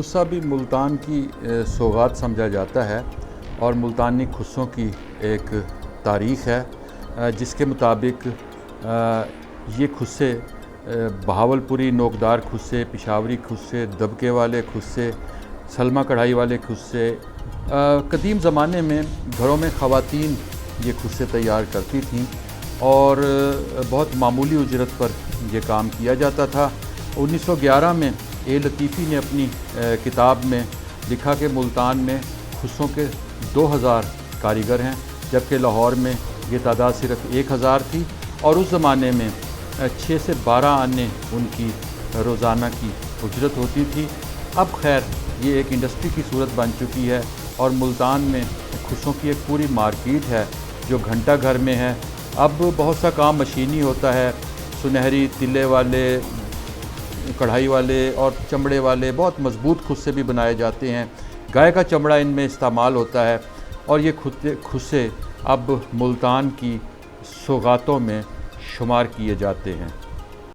खुस्सा भी मुल्तान की सौगात समझा जाता है और मुल्तानी खुस्सों की एक तारीख़ है जिसके मुताबिक ये खुस्से बहावलपुरी नोकदार खुस्से, पिशावरी खुस्से, दबके वाले खुस्से, सलमा कढ़ाई वाले खुस्से कदीम ज़माने में घरों में ख़वातीन ये खुस्से तैयार करती थीं और बहुत मामूली उजरत पर ये काम किया जाता था। 1911 में ए लतीफ़ी ने अपनी किताब में लिखा कि मुल्तान में खुस्सों के 2000 कारीगर हैं, जबकि लाहौर में ये तादाद सिर्फ 1000 थी और उस ज़माने में 6 से 12 आने उनकी रोज़ाना की उजरत होती थी। अब खैर ये एक इंडस्ट्री की सूरत बन चुकी है और मुल्तान में खुस्सों की एक पूरी मार्केट है जो घंटा घर में है। अब बहुत सा काम मशीनी होता है, सुनहरी तिल्ले वाले, कढ़ाई वाले और चमड़े वाले बहुत मज़बूत खुस्से भी बनाए जाते हैं। गाय का चमड़ा इनमें इस्तेमाल होता है और ये खुस्से अब मुल्तान की सौगातों में शुमार किए जाते हैं।